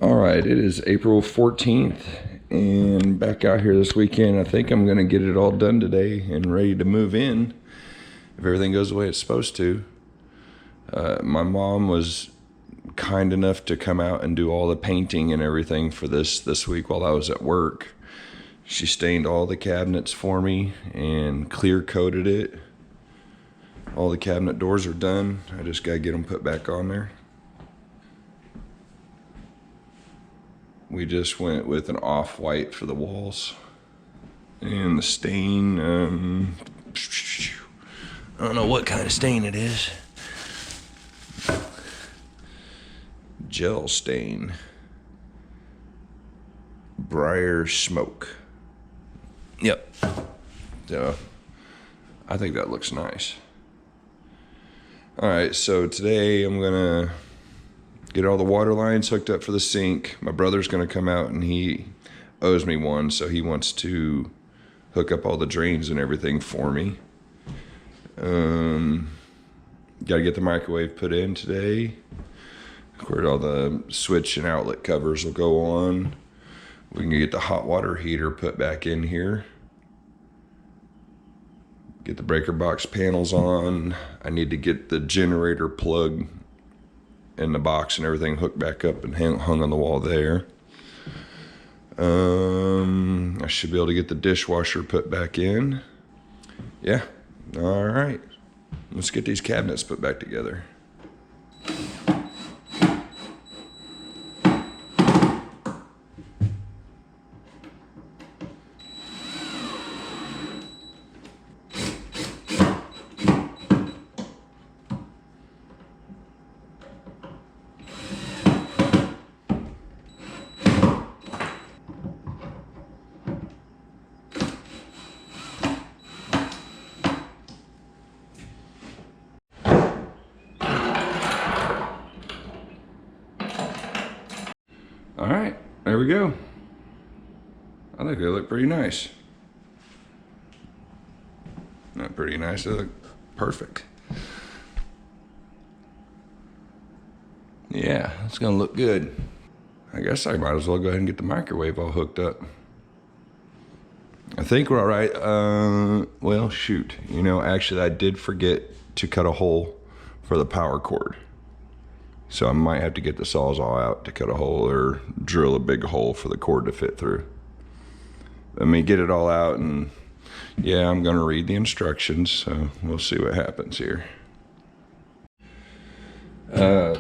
All right, it is April 14th and back out here this weekend. I think I'm gonna get it all done today and ready to move in if everything goes the way it's supposed to. My mom was kind enough to come out and do all the painting and everything for this week while I was at work. She stained all the cabinets for me and clear coated it. All the cabinet doors are done. I just gotta get them put back on there. We just went with an off-white for the walls. And the stain, I don't know what kind of stain it is. Gel stain. Briar smoke. Yep. So, I think that looks nice. Alright, so today I'm gonna get all the water lines hooked up for the sink. My brother's gonna come out and he owes me one, so he wants to hook up all the drains and everything for me. Gotta get the microwave put in today. Of course, all the switch and outlet covers will go on. We can get the hot water heater put back in here. Get the breaker box panels on. I need to get the generator plug in the box and everything hooked back up and hung on the wall there. I should be able to get the dishwasher put back in. Yeah, all right. Let's get these cabinets put back together. All right, there we go. I think they look pretty nice. Not pretty nice, they look perfect. Yeah, it's gonna look good. I guess I might as well go ahead and get the microwave all hooked up. I think we're all right. Well, shoot. You know, actually I did forget to cut a hole for the power cord. So I might have to get the Sawzall out to cut a hole or drill a big hole for the cord to fit through. Let me get it all out, and yeah, I'm gonna read the instructions, so we'll see what happens here. I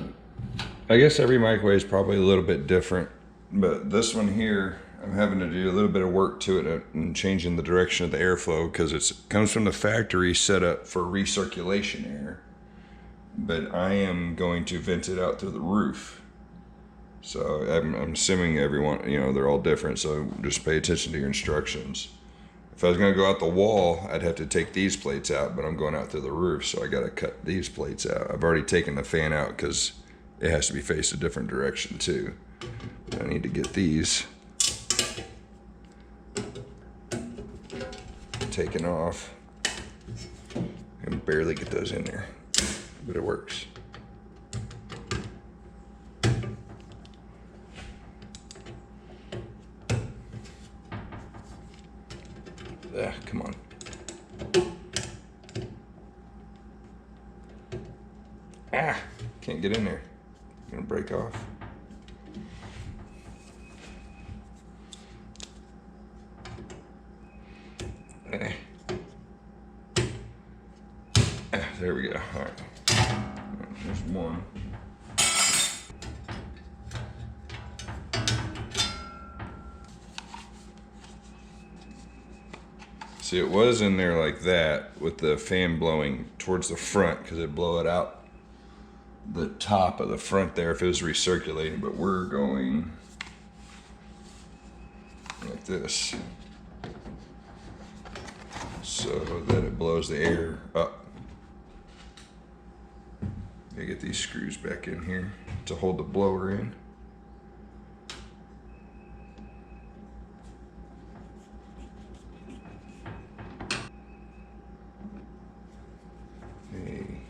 guess every microwave is probably a little bit different, but this one here, I'm having to do a little bit of work to it and changing the direction of the airflow because it comes from the factory set up for recirculation air. But I am going to vent it out through the roof. So I'm assuming everyone, you know, they're all different, so just pay attention to your instructions. If I was gonna go out the wall, I'd have to take these plates out, but I'm going out through the roof, so I gotta cut these plates out. I've already taken the fan out because it has to be faced a different direction too. I need to get these taken off. I can barely get those in there, but it works. Ah, come on. Ah, can't get in there. Gonna break off. Ah. Ah, there we go. All right. There's one. See, it was in there like that with the fan blowing towards the front because it'd blow it out the top of the front there if it was recirculating, but we're going like this so that it blows the air up. Gotta get these screws back in here to hold the blower in.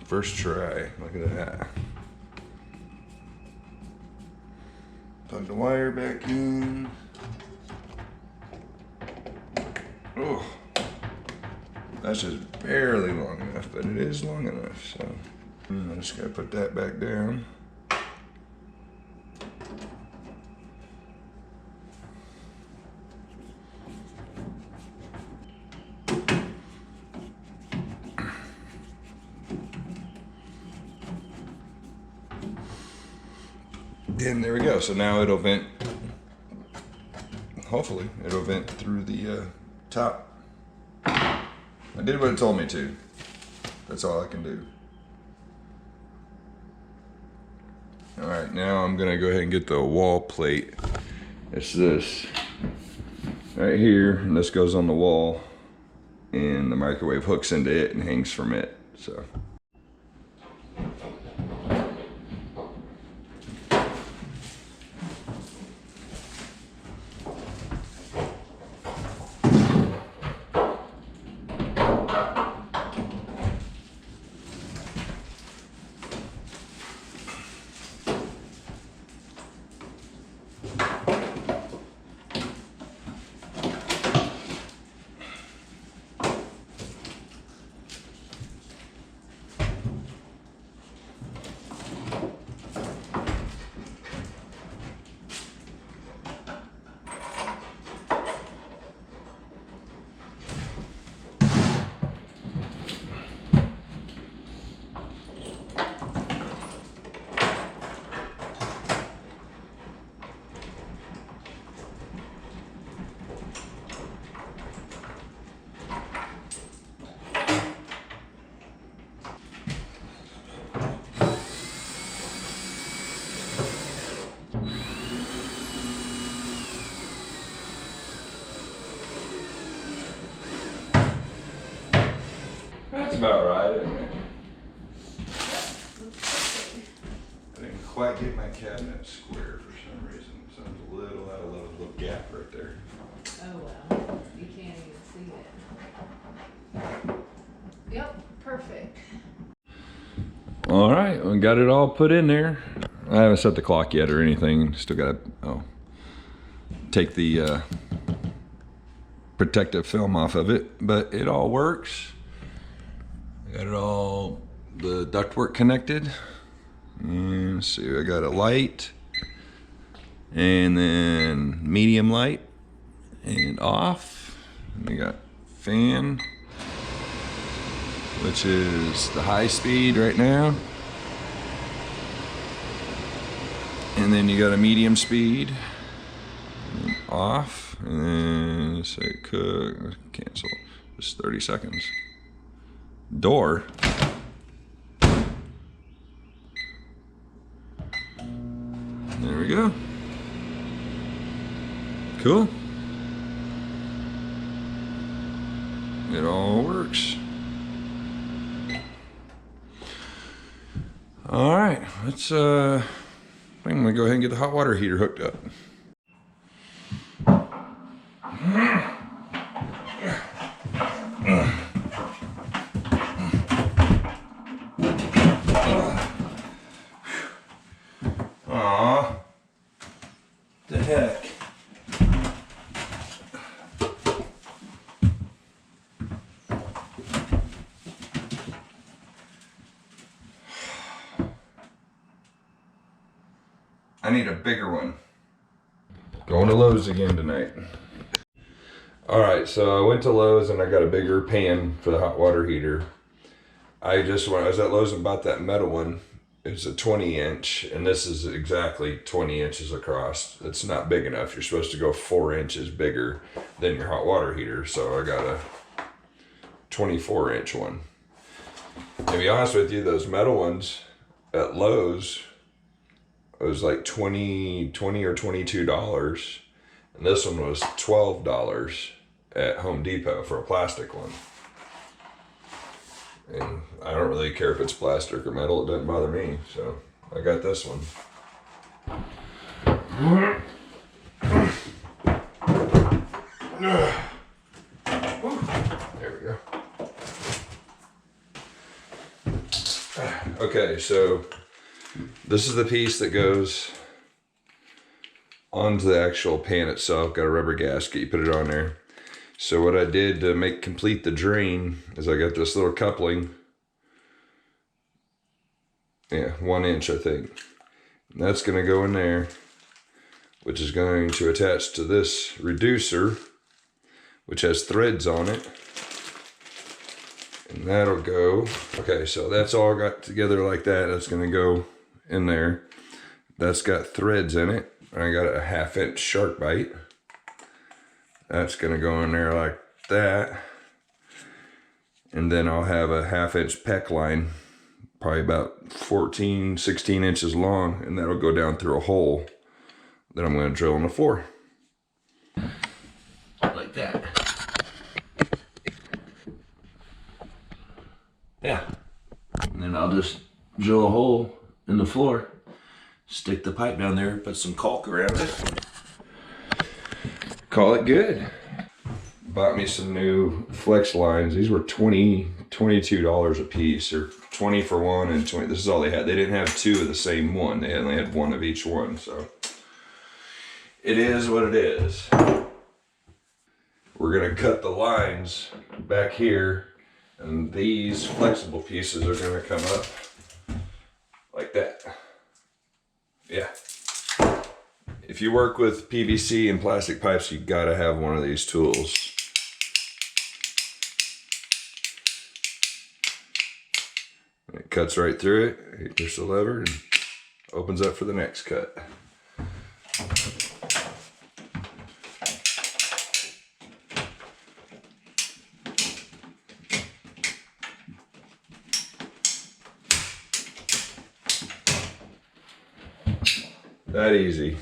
First try, look at that. Plug the wire back in. Oh, that's just barely long enough, but it is long enough, so I just gotta put that back down. And there we go. So now it'll vent, hopefully it'll vent through the top. I did what it told me to. That's all I can do. All right, now I'm gonna go ahead and get the wall plate. It's this right here, and this goes on the wall, and the microwave hooks into it and hangs from it, so. That's about right, isn't it? I didn't quite get my cabinet square for some reason. So it's a little out of a little gap right there. Oh well, you can't even see it. Yep, perfect. All right, we got it all put in there. I haven't set the clock yet or anything. Still gotta take the protective film off of it, but it all works. Got it all, the ductwork connected. And let's see, I got a light, and then medium light, and off. And we got fan, which is the high speed right now. And then you got a medium speed, and off, and then say cook, cancel, just 30 seconds. Door. There we go. Cool. It all works. All right, let's I'm gonna go ahead and get the hot water heater hooked up. Aw, the heck. I need a bigger one. Going to Lowe's again tonight. All right, so I went to Lowe's and I got a bigger pan for the hot water heater. When I was at Lowe's and bought that metal one. It's a 20-inch, and this is exactly 20 inches across. It's not big enough. You're supposed to go 4 inches bigger than your hot water heater, so I got a 24-inch one. To be honest with you, those metal ones at Lowe's, it was like $20 or $22, and this one was $12 at Home Depot for a plastic one. And I don't really care if it's plastic or metal, it doesn't bother me, so I got this one. There we go. Okay, so this is the piece that goes onto the actual pan itself. Got a rubber gasket, you put it on there. So what I did to complete the drain is I got this little coupling. Yeah, 1 inch I think. And that's gonna go in there, which is going to attach to this reducer, which has threads on it. And that'll go, okay, so that's all got together like that. That's gonna go in there. That's got threads in it. I got a 1/2 inch shark bite. That's gonna go in there like that. And then I'll have a 1/2 inch peck line, probably about 14, 16 inches long, and that'll go down through a hole that I'm gonna drill in the floor. Like that. Yeah. And then I'll just drill a hole in the floor, stick the pipe down there, put some caulk around it. Call it good. Bought me some new flex lines. These were $22 a piece, or 20 for one and 20. This is all they had. They didn't have two of the same one. They only had one of each one. So it is what it is. We're gonna cut the lines back here, and these flexible pieces are gonna come up like that. Yeah. If you work with PVC and plastic pipes, you gotta have one of these tools. It cuts right through it. You push the lever and opens up for the next cut. That easy.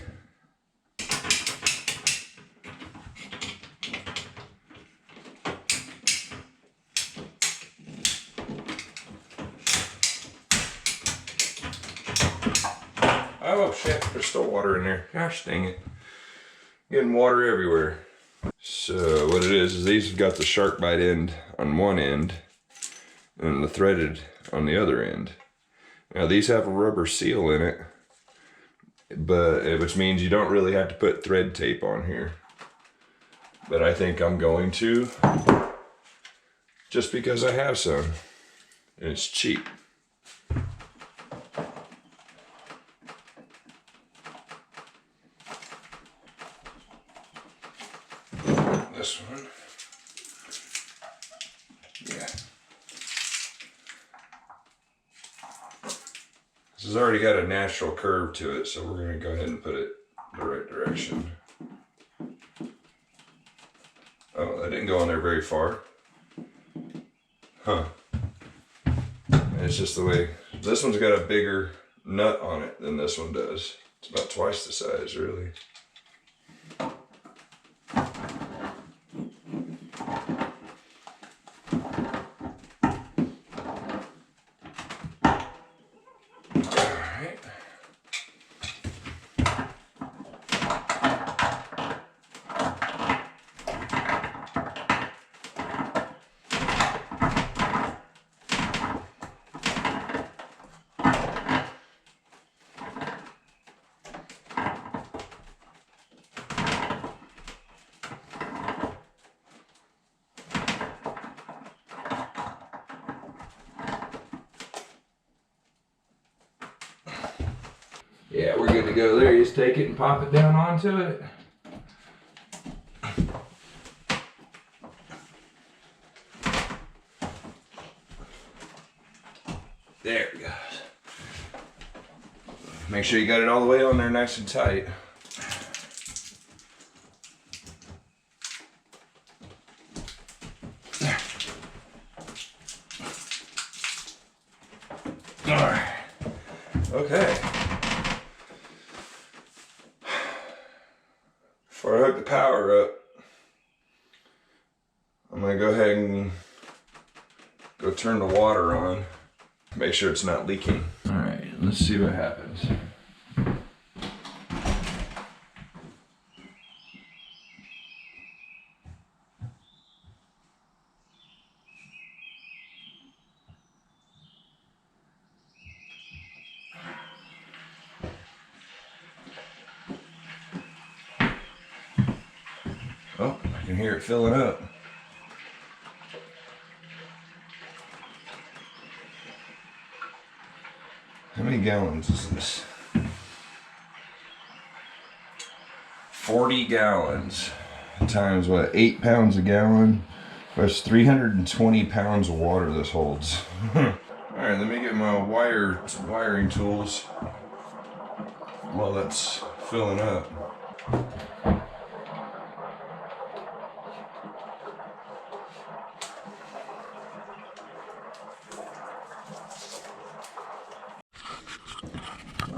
Oh shit, there's still water in there. Gosh dang it. Getting water everywhere. So what it is these have got the shark bite end on one end and the threaded on the other end. Now these have a rubber seal in it, but which means you don't really have to put thread tape on here. But I think I'm going to, just because I have some and it's cheap. This one. Yeah. This has already got a natural curve to it, so we're going to go ahead and put it the right direction. Oh, that didn't go on there very far. Huh. It's just the way. This one's got a bigger nut on it than this one does. It's about twice the size, really. Yeah, we're good to go there. You just take it and pop it down onto it. There it goes. Make sure you got it all the way on there nice and tight. All right. Okay. Before I hook the power up, I'm gonna go ahead and go turn the water on. Make sure it's not leaking. All right, let's see what happens. Oh, I can hear it filling up. How many gallons is this? 40 gallons times what, 8 pounds a gallon? That's 320 pounds of water this holds. Alright, let me get my wiring tools while that's filling up.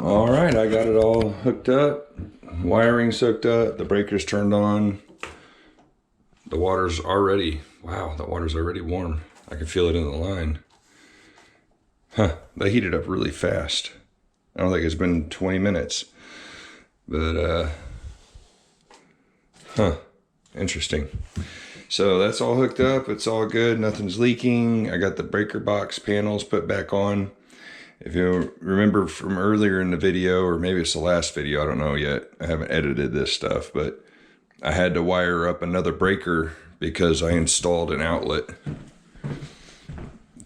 Alright, I got it all hooked up. Wiring's hooked up, the breaker's turned on. The water's already, wow, the water's already warm. I can feel it in the line. Huh, they heated up really fast. I don't think it's been 20 minutes. But, interesting. So that's all hooked up, it's all good, nothing's leaking. I got the breaker box panels put back on. If you remember from earlier in the video, or maybe it's the last video, I don't know yet. I haven't edited this stuff, but I had to wire up another breaker because I installed an outlet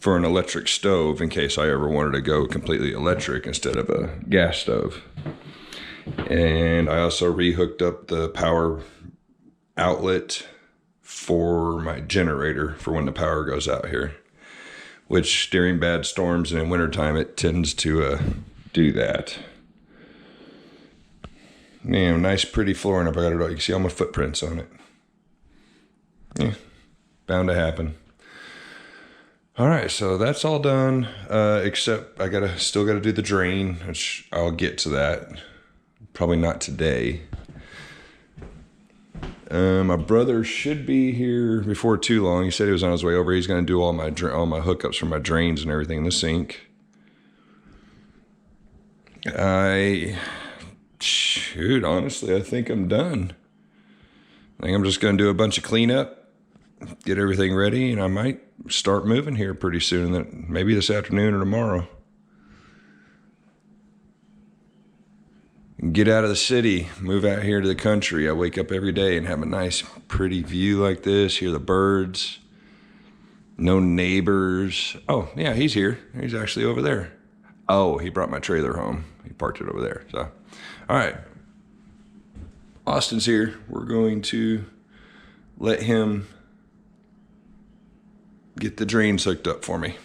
for an electric stove in case I ever wanted to go completely electric instead of a gas stove. And I also rehooked up the power outlet for my generator for when the power goes out here, which during bad storms and in wintertime, it tends to do that. Man, nice pretty flooring up. I got it all. You can see all my footprints on it. Yeah, bound to happen. All right, so that's all done, except I still gotta do the drain, which I'll get to that. Probably not today. My brother should be here before too long. He said he was on his way over. He's gonna do all my hookups for my drains and everything in the sink. Shoot, honestly, I think I'm done. I think I'm just gonna do a bunch of cleanup, get everything ready, and I might start moving here pretty soon. Maybe this afternoon or tomorrow. Get out of the city, move out here to the country. I wake up every day and have a nice, pretty view like this. Hear the birds. No neighbors. Oh, yeah, he's here. He's actually over there. Oh, he brought my trailer home. He parked it over there. So, all right. Austin's here. We're going to let him get the drains hooked up for me.